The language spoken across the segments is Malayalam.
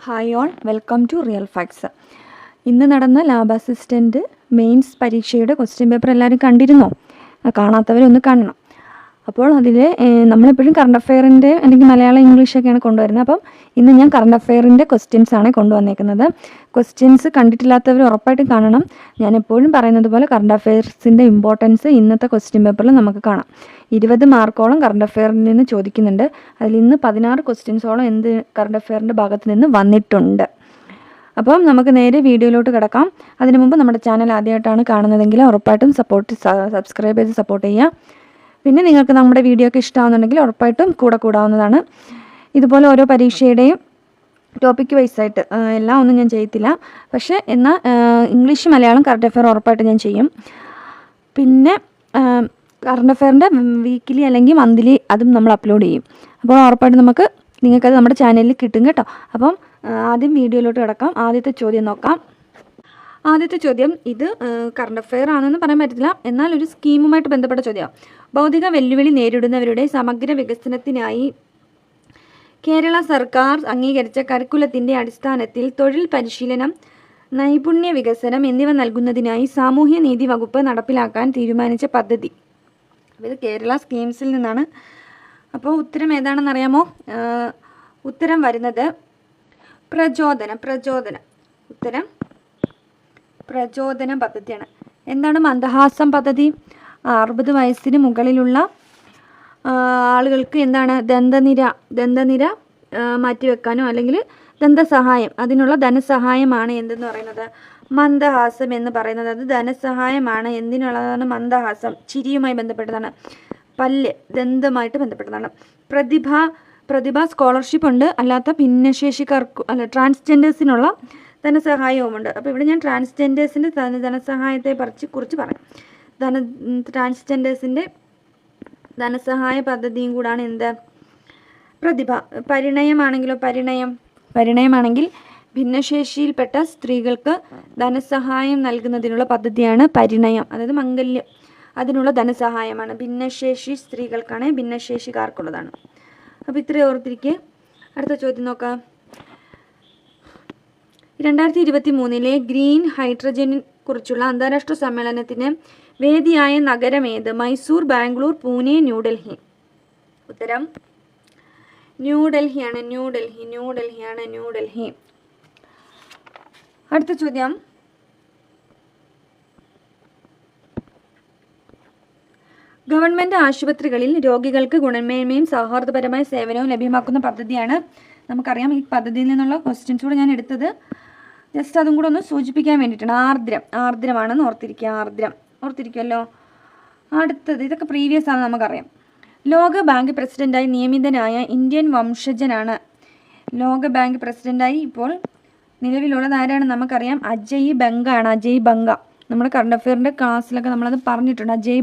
Hi all, welcome to Real Facts. ഇന്ന് നടന്ന ലാബ് അസിസ്റ്റൻറ്റ് മെയിൻസ് പരീക്ഷയുടെ ക്വസ്റ്റ്യൻ പേപ്പർ എല്ലാവരും കണ്ടിരുന്നോ? കാണാത്തവരൊന്ന് കാണണം. അപ്പോൾ അതിൽ നമ്മളെപ്പോഴും കറണ്ട് അഫെയറിൻ്റെ അല്ലെങ്കിൽ മലയാളം ഇംഗ്ലീഷൊക്കെയാണ് കൊണ്ടുവരുന്നത്. അപ്പം ഇന്ന് ഞാൻ കറണ്ട് അഫെയറിൻ്റെ ക്വസ്റ്റ്യൻസാണ് കൊണ്ടുവന്നേക്കുന്നത്. ക്വസ്റ്റ്യൻസ് കണ്ടിട്ടില്ലാത്തവർ ഉറപ്പായിട്ടും കാണണം. ഞാൻ എപ്പോഴും പറയുന്നത് പോലെ കറണ്ട് അഫെയർസിൻ്റെ ഇമ്പോർട്ടൻസ് ഇന്നത്തെ ക്വസ്റ്റ്യൻ പേപ്പറിൽ നമുക്ക് കാണാം. 20 മാർക്കോളം കറണ്ട് അഫെയറിൽ നിന്ന് ചോദിക്കുന്നുണ്ട്. അതിൽ ഇന്ന് 16 ക്വസ്റ്റ്യൻസോളം കറണ്ട് അഫെയറിൻ്റെ ഭാഗത്ത് നിന്ന് വന്നിട്ടുണ്ട്. അപ്പം നമുക്ക് നേരെ വീഡിയോയിലോട്ട് കിടക്കാം. അതിനു മുമ്പ് നമ്മുടെ ചാനൽ ആദ്യമായിട്ടാണ് കാണുന്നതെങ്കിൽ ഉറപ്പായിട്ടും സബ്സ്ക്രൈബ് ചെയ്ത് സപ്പോർട്ട് ചെയ്യുക. പിന്നെ നിങ്ങൾക്ക് നമ്മുടെ വീഡിയോ ഒക്കെ ഇഷ്ടമാകുന്നുണ്ടെങ്കിൽ ഉറപ്പായിട്ടും കൂടാവുന്നതാണ്. ഇതുപോലെ ഓരോ പരീക്ഷയുടെയും ടോപ്പിക്ക് വൈസായിട്ട് എല്ലാം ഒന്നും ഞാൻ ചെയ്യത്തില്ല. പക്ഷേ എന്നാൽ ഇംഗ്ലീഷ് മലയാളം കറണ്ട് അഫെയർ ഉറപ്പായിട്ട് ഞാൻ ചെയ്യും. പിന്നെ കറണ്ട് അഫെയറിൻ്റെ വീക്കിലി അല്ലെങ്കിൽ മന്ത്ലി അതും നമ്മൾ അപ്ലോഡ് ചെയ്യും. അപ്പോൾ ഉറപ്പായിട്ട് നിങ്ങൾക്കത് നമ്മുടെ ചാനലിൽ കിട്ടും കേട്ടോ. അപ്പം ആദ്യം വീഡിയോയിലോട്ട് കിടക്കാം. ആദ്യത്തെ ചോദ്യം നോക്കാം. ആദ്യത്തെ ചോദ്യം ഇത് കറണ്ട് അഫെയർ ആണെന്ന് പറയാൻ പറ്റില്ല, എന്നാൽ ഒരു സ്കീമുമായിട്ട് ബന്ധപ്പെട്ട ചോദ്യമാണ്. ഭൗതിക വെല്ലുവിളി നേരിടുന്നവരുടെ സമഗ്ര വികസനത്തിനായി കേരള സർക്കാർ അംഗീകരിച്ച കരിക്കുലത്തിൻ്റെ അടിസ്ഥാനത്തിൽ തൊഴിൽ പരിശീലനം, നൈപുണ്യ വികസനം എന്നിവ നൽകുന്നതിനായി സാമൂഹ്യ നീതി വകുപ്പ് നടപ്പിലാക്കാൻ തീരുമാനിച്ച പദ്ധതി. ഇത് കേരള സ്കീംസിൽ നിന്നാണ്. അപ്പോൾ ഉത്തരം ഏതാണെന്ന് അറിയാമോ? ഉത്തരം വരുന്നത് പ്രചോദനം. ഉത്തരം പ്രചോദന പദ്ധതിയാണ്. എന്താണ് മന്ദഹാസം പദ്ധതി? 60 വയസ്സിന് മുകളിലുള്ള ആളുകൾക്ക് എന്താണ് ദന്തനിര മാറ്റിവെക്കാനോ അല്ലെങ്കിൽ ദന്തസഹായം, അതിനുള്ള ധനസഹായമാണ് എന്തെന്ന് പറയുന്നത് മന്ദഹാസം എന്ന് പറയുന്നത്. അത് ധനസഹായമാണ്. എന്തിനുള്ളതാണ് മന്ദഹാസം? ചിരിയുമായി ബന്ധപ്പെട്ടതാണ്. പല്ല് ദന്തമായിട്ട് ബന്ധപ്പെട്ടതാണ്. പ്രതിഭ സ്കോളർഷിപ്പ് ഉണ്ട്. അല്ലാത്ത ഭിന്നശേഷിക്കാർക്ക് ട്രാൻസ്ജെൻഡേഴ്സിനുള്ള ധനസഹായവുമുണ്ട്. അപ്പോൾ ഇവിടെ ഞാൻ ട്രാൻസ്ജെൻഡേഴ്സിൻ്റെ ധനസഹായത്തെ കുറിച്ച് പറയാം. ട്രാൻസ്ജെൻഡേഴ്സിൻ്റെ ധനസഹായ പദ്ധതിയും കൂടാണ് എന്ത്? പ്രതിഭ. പരിണയമാണെങ്കിൽ ഭിന്നശേഷിയിൽപ്പെട്ട സ്ത്രീകൾക്ക് ധനസഹായം നൽകുന്നതിനുള്ള പദ്ധതിയാണ് പരിണയം, അതായത് മംഗല്യം. അതിനുള്ള ധനസഹായമാണ്. ഭിന്നശേഷി സ്ത്രീകൾക്കാണ്, ഭിന്നശേഷിക്കാർക്കുള്ളതാണ്. അപ്പോൾ ഇത്രയും ഓർത്തിരിക്കുക. അടുത്ത ചോദ്യം നോക്കാം. 2023 ഗ്രീൻ ഹൈഡ്രജനെ കുറിച്ചുള്ള അന്താരാഷ്ട്ര സമ്മേളനത്തിന് വേദിയായ നഗരം ഏത്? മൈസൂർ, ബാംഗ്ലൂർ, പൂനെ, ന്യൂഡൽഹി. ഉത്തരം ന്യൂഡൽഹിയാണ്. ന്യൂഡൽഹി. അടുത്ത ചോദ്യം. ഗവൺമെൻറ് ആശുപത്രികളിൽ രോഗികൾക്ക് ഗുണമേന്മയും സൗഹാർദ്ദപരമായ സേവനവും ലഭ്യമാക്കുന്ന പദ്ധതിയാണ്. നമുക്കറിയാം. ഈ പദ്ധതിയിൽ നിന്നുള്ള ക്വസ്റ്റ്യൻസ് കൂടെ ഞാൻ എടുത്തത് ജസ്റ്റ് അതും കൂടെ ഒന്ന് സൂചിപ്പിക്കാൻ വേണ്ടിയിട്ടാണ്. ആർദ്രമാണെന്ന് ഓർത്തിരിക്കുമല്ലോ. അടുത്തത് ഇതൊക്കെ പ്രീവിയസ് ആണ്, നമുക്കറിയാം. ലോക ബാങ്ക് പ്രസിഡന്റായി നിയമിതനായ ഇന്ത്യൻ വംശജനാണ്. ലോക ബാങ്ക് പ്രസിഡന്റായി ഇപ്പോൾ നിലവിലുള്ളത് ആരാണ്? നമുക്കറിയാം. അജയ് ബംഗ. നമ്മുടെ കറണ്ട് അഫെയറിൻ്റെ ക്ലാസ്സിലൊക്കെ നമ്മളത് പറഞ്ഞിട്ടുണ്ട്. അജയ്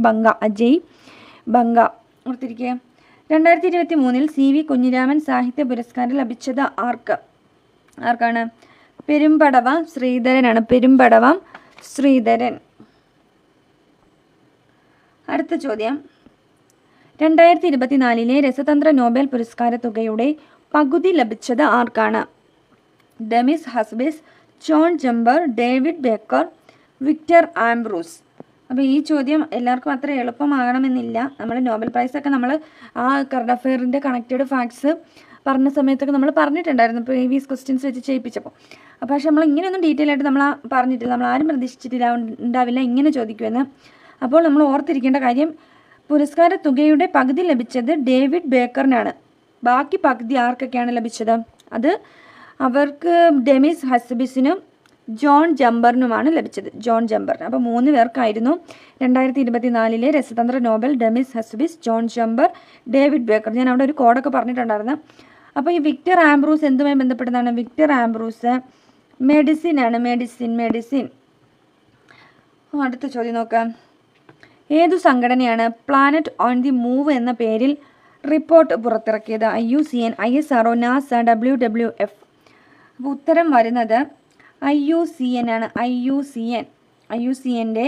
ബംഗ ഓർത്തിരിക്കുക. 2023 CV കുഞ്ഞിരാമൻ സാഹിത്യ പുരസ്കാരം ലഭിച്ചത് ആർക്കാണ്? പെരുമ്പടവ ശ്രീധരൻ. അടുത്ത ചോദ്യം. 2024 രസതന്ത്ര നോബൽ പുരസ്കാര തുകയുടെ പകുതി ലഭിച്ചത് ആർക്കാണ്? Demis Hassabis, John Jumper, David Baker, Victor Ambros. അപ്പോൾ ഈ ചോദ്യം എല്ലാവർക്കും അത്ര എളുപ്പമാകണമെന്നില്ല. നമ്മൾ നോബൽ പ്രൈസൊക്കെ നമ്മൾ ആ കറണ്ട് അഫെയറിൻ്റെ കണക്റ്റഡ് ഫാക്ട്സ് പറഞ്ഞ സമയത്തൊക്കെ നമ്മൾ പറഞ്ഞിട്ടുണ്ടായിരുന്നു, പ്രീവിയസ് ക്വസ്റ്റ്യൻസ് വെച്ച് ചെയ്യിപ്പിച്ചപ്പോൾ. പക്ഷേ നമ്മൾ ഇങ്ങനെയൊന്നും ഡീറ്റെയിൽ ആയിട്ട് നമ്മൾ പറഞ്ഞിട്ടില്ല. നമ്മൾ ആരും പ്രതീക്ഷിച്ചിട്ടില്ല ഇങ്ങനെ ചോദിക്കുമെന്ന്. അപ്പോൾ നമ്മൾ ഓർത്തിരിക്കേണ്ട കാര്യം, പുരസ്കാര തുകയുടെ പകുതി ലഭിച്ചത് ഡേവിഡ് ബേക്കറിനാണ്. ബാക്കി പകുതി ആർക്കൊക്കെയാണ് ലഭിച്ചത്? അത് അവർക്ക് ഡെമിസ് ഹസ്ബിസിനും ജോൺ ജമ്പറിനുമാണ് ലഭിച്ചത്. അപ്പോൾ 3 പേർക്കായിരുന്നു 2024 രസതന്ത്ര Nobel. Demis Hassabis, John Jumper, David Baker. ഞാൻ അവിടെ ഒരു കോഡൊക്കെ പറഞ്ഞിട്ടുണ്ടായിരുന്നു. അപ്പോൾ ഈ വിക്ടർ ആംബ്രൂസ് എന്തുമായി ബന്ധപ്പെട്ടതാണ്? വിക്ടർ ആംബ്രൂസ് മെഡിസിനാണ്. മെഡിസിൻ. അടുത്ത ചോദ്യം നോക്കാം. ഏതു സംഘടനയാണ് പ്ലാനറ്റ് ഓൺ ദി മൂവ് എന്ന പേരിൽ റിപ്പോർട്ട് പുറത്തിറക്കിയത്? IUCN, ISRO, NASA, WWF. അപ്പോൾ ഉത്തരം വരുന്നത് IUCN ആണ്. IUCNൻ്റെ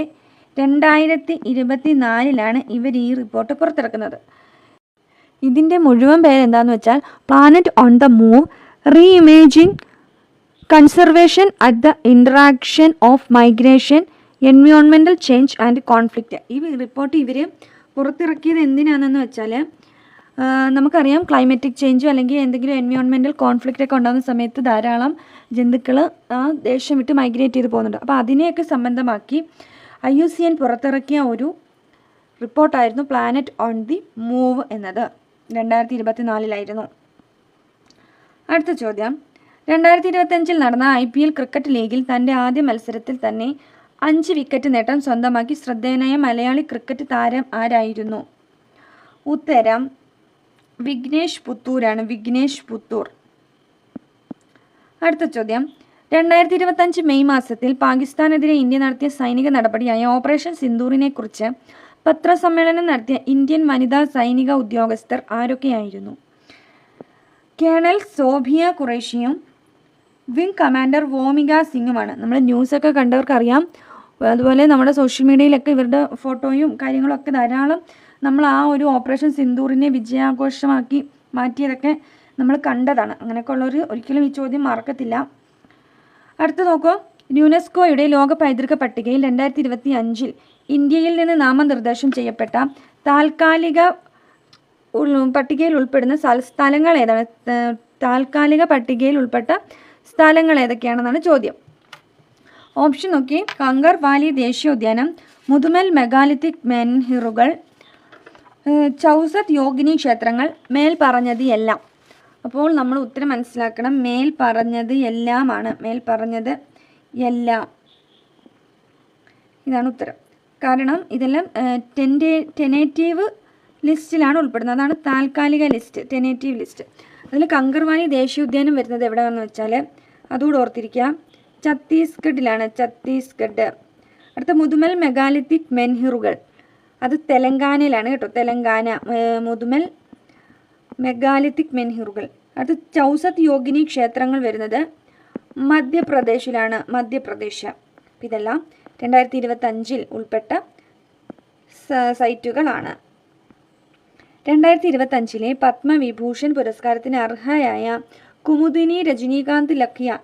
2024 ഇവർ ഈ റിപ്പോർട്ട് പുറത്തിറക്കുന്നത്. ഇതിൻ്റെ മുഴുവൻ പേര് എന്താണെന്ന് വെച്ചാൽ planet on the move reimagining conservation at the interaction of migration, environmental change and conflict. ഈ റിപ്പോർട്ട് ഇവർ പുറത്തിറക്കിയത് എന്തിനാണെന്ന് വെച്ചാൽ, നമുക്കറിയാം ക്ലൈമറ്റിക് ചേഞ്ചോ അല്ലെങ്കിൽ എന്തെങ്കിലും എൻവയോൺമെൻറ്റൽ കോൺഫ്ലിക്റ്റ് ഒക്കെ ഉണ്ടാകുന്ന സമയത്ത് ധാരാളം ജന്തുക്കൾ ആ ദേശം വിട്ട് മൈഗ്രേറ്റ് ചെയ്ത് പോകുന്നുണ്ട്. അപ്പോൾ അതിനെയൊക്കെ സംബന്ധമാക്കി IUCN പുറത്തിറക്കിയ ഒരു റിപ്പോർട്ടായിരുന്നു പ്ലാനറ്റ് ഓൺ ദി മൂവ് എന്നത്. 2024 അടുത്ത ചോദ്യം, 2025 നടന്ന IPL ക്രിക്കറ്റ് ലീഗിൽ തൻ്റെ ആദ്യ മത്സരത്തിൽ തന്നെ 5 വിക്കറ്റ് നേട്ടം സ്വന്തമാക്കി ശ്രദ്ധേയനായ മലയാളി ക്രിക്കറ്റ് താരം ആരായിരുന്നു? ഉത്തരം വിഘ്നേഷ് പുത്തൂരാണ്. വിഘ്നേഷ് പുത്തൂർ. അടുത്ത ചോദ്യം, 2025 മെയ് മാസത്തിൽ പാകിസ്ഥാനെതിരെ ഇന്ത്യ നടത്തിയ സൈനിക നടപടിയായ ഓപ്പറേഷൻ സിന്ദൂറിനെ കുറിച്ച് പത്രസമ്മേളനം നടത്തിയ ഇന്ത്യൻ വനിതാ സൈനിക ഉദ്യോഗസ്ഥർ ആരൊക്കെയായിരുന്നു? കേണൽ സോഭിയ ഖുറേഷിയും വിംഗ് കമാൻഡർ വോമിക സിംഗുമാണ്. നമ്മൾ ന്യൂസൊക്കെ കണ്ടവർക്കറിയാം. അതുപോലെ നമ്മുടെ സോഷ്യൽ മീഡിയയിലൊക്കെ ഇവരുടെ ഫോട്ടോയും കാര്യങ്ങളൊക്കെ ധാരാളം നമ്മൾ ആ ഒരു ഓപ്പറേഷൻ സിന്ദൂറിനെ വിജയാഘോഷമാക്കി മാറ്റിയതൊക്കെ നമ്മൾ കണ്ടതാണ്. അങ്ങനെയൊക്കെ ഉള്ളവർ ഒരിക്കലും ഈ ചോദ്യം മറക്കത്തില്ല. അടുത്ത് നോക്കൂ, യുനെസ്കോയുടെ ലോക പൈതൃക പട്ടികയിൽ 2025 ഇന്ത്യയിൽ നിന്ന് നാമനിർദ്ദേശം ചെയ്യപ്പെട്ട താൽക്കാലിക പട്ടികയിൽ ഉൾപ്പെടുന്ന സ്ഥലങ്ങൾ ഏതാണ്? താൽക്കാലിക പട്ടികയിൽ ഉൾപ്പെട്ട സ്ഥലങ്ങൾ ഏതൊക്കെയാണെന്നാണ് ചോദ്യം. ഓപ്ഷൻ നോക്കി, കങ്കർ വാലി ദേശീയോദ്യാനം, മുതുമൽ മെഗാലിത്തിക് മെൻഹിറുകൾ, ചൗസത് യോഗിനി ക്ഷേത്രങ്ങൾ, മേൽ പറഞ്ഞത് എല്ലാം. അപ്പോൾ നമ്മൾ ഉത്തരം മനസ്സിലാക്കണം. മേൽ പറഞ്ഞത് എല്ലാമാണ്. മേൽ പറഞ്ഞത് എല്ലാം, ഇതാണ് ഉത്തരം. കാരണം ഇതെല്ലാം ടെനേറ്റീവ് ലിസ്റ്റിലാണ് ഉൾപ്പെടുന്നത്. അതാണ് താൽക്കാലിക ലിസ്റ്റ്, ടെനേറ്റീവ് ലിസ്റ്റ്. അതിൽ കങ്കർവാലി ദേശീയോദ്യാനം വരുന്നത് എവിടെയാണെന്ന് വെച്ചാൽ അതുകൂടെ ഓർത്തിരിക്കുക, ഛത്തീസ്ഗഡിലാണ്. ഛത്തീസ്ഗഡ്. അടുത്ത മുതുമൽ മെഗാലിത്തിക് മെൻഹിറുകൾ, അത് തെലങ്കാനയിലാണ് കേട്ടോ. തെലങ്കാന. മുതുമൽ മെഗാലിത്തിക് മെൻഹിറുകൾ. അടുത്ത ചൗസത് യോഗിനി ക്ഷേത്രങ്ങൾ വരുന്നത് മധ്യപ്രദേശിലാണ്. മധ്യപ്രദേശ്. ഇതെല്ലാം 2025 ഉൾപ്പെട്ട സൈറ്റുകളാണ്. 2025 പത്മവിഭൂഷൺ പുരസ്കാരത്തിന് അർഹയായ കുമുദിനി രജനീകാന്ത് ലഖ്യ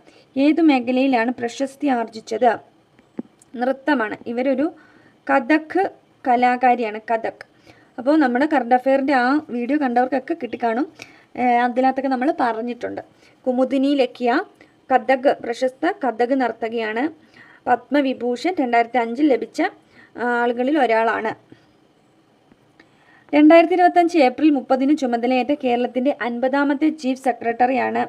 ഏതു മേഖലയിലാണ് പ്രശസ്തി ആർജിച്ചത്? നൃത്തമാണ്. ഇവരൊരു കഥക് കലാകാരിയാണ്. കഥക്. അപ്പോൾ നമ്മുടെ കറണ്ട് അഫെയറിൻ്റെ ആ വീഡിയോ കണ്ടവർക്കൊക്കെ കിട്ടിക്കാണും. അതിനകത്തൊക്കെ നമ്മൾ പറഞ്ഞിട്ടുണ്ട്. കുമുദിനി ലഖ്യ കഥക്, പ്രശസ്ത കഥക് നർത്തകിയാണ്. പത്മവിഭൂഷൺ 2005 ലഭിച്ച ആളുകളിൽ ഒരാളാണ്. 2025 ഏപ്രിൽ 30 ചുമതലയേറ്റ കേരളത്തിൻ്റെ 50ാമത്തെ ചീഫ് സെക്രട്ടറിയാണ്.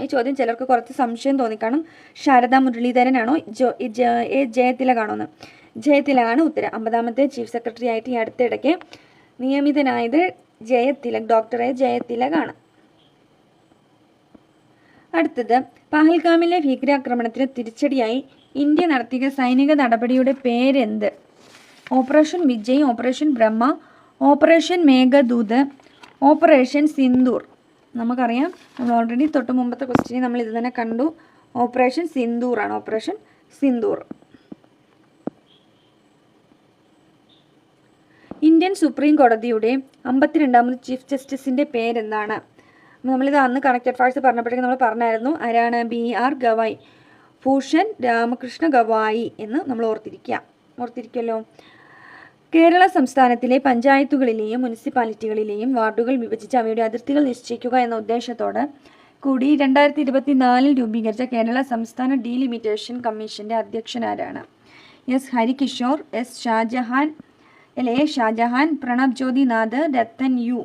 ഈ ചോദ്യം ചിലർക്ക് കുറച്ച് സംശയം തോന്നിക്കാണും. ശാരദാ മുരളീധരനാണോ ജയതിലകാണോ എന്ന്? ജയതിലകാണ് ഉത്തരം. 50ാമത്തെ ചീഫ് സെക്രട്ടറി ആയിട്ട് ഈ അടുത്തിടയ്ക്ക് നിയമിതനായത് ജയതിലക്, ഡോക്ടർ ജയതിലകാണ്. അടുത്തത്, പഹൽഗാമിലെ ഭീകരാക്രമണത്തിന് തിരിച്ചടിയായി ഇന്ത്യ നടത്തിയ സൈനിക നടപടിയുടെ പേരെന്ത്? ഓപ്പറേഷൻ വിജയ്, ഓപ്പറേഷൻ ബ്രഹ്മ, ഓപ്പറേഷൻ മേഘദൂത്, ഓപ്പറേഷൻ സിന്ദൂർ. നമുക്കറിയാം, നമ്മൾ ഓൾറെഡി തൊട്ട് മുമ്പത്തെ ക്വസ്റ്റ്യൻ നമ്മൾ ഇത് തന്നെ കണ്ടു. ഓപ്പറേഷൻ സിന്ദൂറാണ്. ഓപ്പറേഷൻ സിന്ദൂർ. ഇന്ത്യൻ സുപ്രീം കോടതിയുടെ 52ാമത് ചീഫ് ജസ്റ്റിസിൻ്റെ പേരെന്താണ്? നമ്മളിത് അന്ന് കണക്റ്റഡ് ഫാഴ്സ് പറഞ്ഞപ്പോഴേക്കും നമ്മൾ പറഞ്ഞായിരുന്നു. ആരാണ്? BR ഗവായി, ഭൂഷൺ രാമകൃഷ്ണ ഗവായി എന്ന് നമ്മൾ ഓർത്തിരിക്കുമല്ലോ. കേരള സംസ്ഥാനത്തിലെ പഞ്ചായത്തുകളിലെയും മുനിസിപ്പാലിറ്റികളിലെയും വാർഡുകൾ വിഭജിച്ച് അവയുടെ അതിർത്തികൾ നിശ്ചയിക്കുക എന്ന ഉദ്ദേശത്തോടെ കൂടി 2024 രൂപീകരിച്ച കേരള സംസ്ഥാന ഡീലിമിറ്റേഷൻ കമ്മീഷൻ്റെ അധ്യക്ഷനാരാണ്? S Harikishore, A Shajahan, Pranab Jyotinath, Rathan U.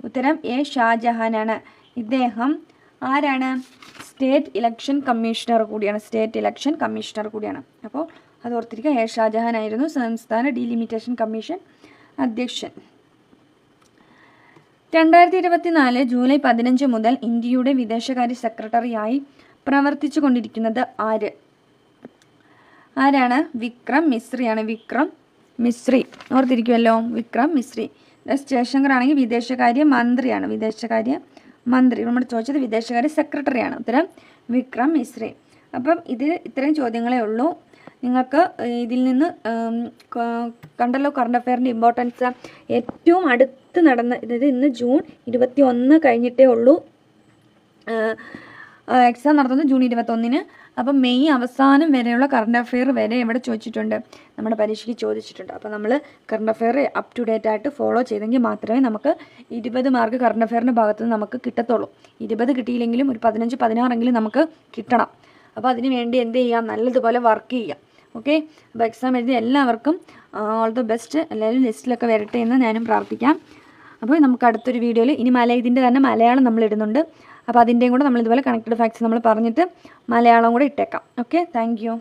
ഉത്തരം എ ഷാജഹാനാണ്. ഇദ്ദേഹം ആരാണ്? സ്റ്റേറ്റ് ഇലക്ഷൻ കമ്മീഷണർ കൂടിയാണ്. അപ്പോൾ അത് ഓർത്തിരിക്കുക. എ ഷാജഹാൻ ആയിരുന്നു സംസ്ഥാന ഡീലിമിറ്റേഷൻ കമ്മീഷൻ അധ്യക്ഷൻ. 2024 ജൂലൈ 15 മുതൽ ഇന്ത്യയുടെ വിദേശകാര്യ സെക്രട്ടറിയായി പ്രവർത്തിച്ചു കൊണ്ടിരിക്കുന്നത് ആരാണ്? വിക്രം മിശ്രിയാണ്. വിക്രം മിശ്രി ഓർത്തിരിക്കുമല്ലോ. വിക്രം മിശ്രി. എസ് ജയശങ്കർ ആണെങ്കിൽ വിദേശകാര്യ മന്ത്രിയാണ്. നമ്മൾ ചോദിച്ചത് വിദേശകാര്യ സെക്രട്ടറിയാണ്. ഉത്തരം വിക്രം മിശ്രി. അപ്പം ഇത്രയും ചോദ്യങ്ങളേ ഉള്ളൂ. നിങ്ങൾക്ക് ഇതിൽ നിന്ന് കണ്ടല്ലോ കറണ്ട് അഫെയറിൻ്റെ ഇമ്പോർട്ടൻസ്. ഏറ്റവും അടുത്ത് നടന്ന, അതായത് ഇന്ന് ജൂൺ 21 കഴിഞ്ഞിട്ടേ ഉള്ളൂ എക്സാം നടത്തുന്നത് ജൂൺ 21. അപ്പം മെയ് അവസാനം വരെയുള്ള കറണ്ട് അഫെയർ വരെ ഇവിടെ ചോദിച്ചിട്ടുണ്ട്, നമ്മുടെ പരീക്ഷയ്ക്ക് ചോദിച്ചിട്ടുണ്ട്. അപ്പോൾ നമ്മൾ current affair up to date ആയിട്ട് ഫോളോ ചെയ്തെങ്കിൽ മാത്രമേ നമുക്ക് 20 മാർക്ക് കറണ്ട് അഫെയറിൻ്റെ ഭാഗത്ത് നിന്ന് നമുക്ക് കിട്ടത്തുള്ളൂ. 20 കിട്ടിയില്ലെങ്കിലും ഒരു 15-16 നമുക്ക് കിട്ടണം. അപ്പോൾ അതിന് വേണ്ടി എന്ത് ചെയ്യാം, നല്ലതുപോലെ വർക്ക് ചെയ്യാം. ഓക്കെ, അപ്പോൾ എക്സാം എഴുതി എല്ലാവർക്കും ഓൾ ദ ബെസ്റ്റ്. എല്ലാവരും ലിസ്റ്റിലൊക്കെ വരട്ടെ എന്ന് ഞാനും പ്രാർത്ഥിക്കാം. അപ്പോൾ നമുക്ക് അടുത്തൊരു വീഡിയോയിൽ ഇനി ഇതിൻ്റെ തന്നെ മലയാളം നമ്മൾ ഇടുന്നുണ്ട്. അപ്പോൾ അതിൻ്റെയും കൂടെ നമ്മൾ ഇതുപോലെ കണക്റ്റഡ് ഫാക്ട്സ് നമ്മൾ പറഞ്ഞിട്ട് മലയാളം കൂടെ ഇട്ടേക്കാം. Okay, thank you.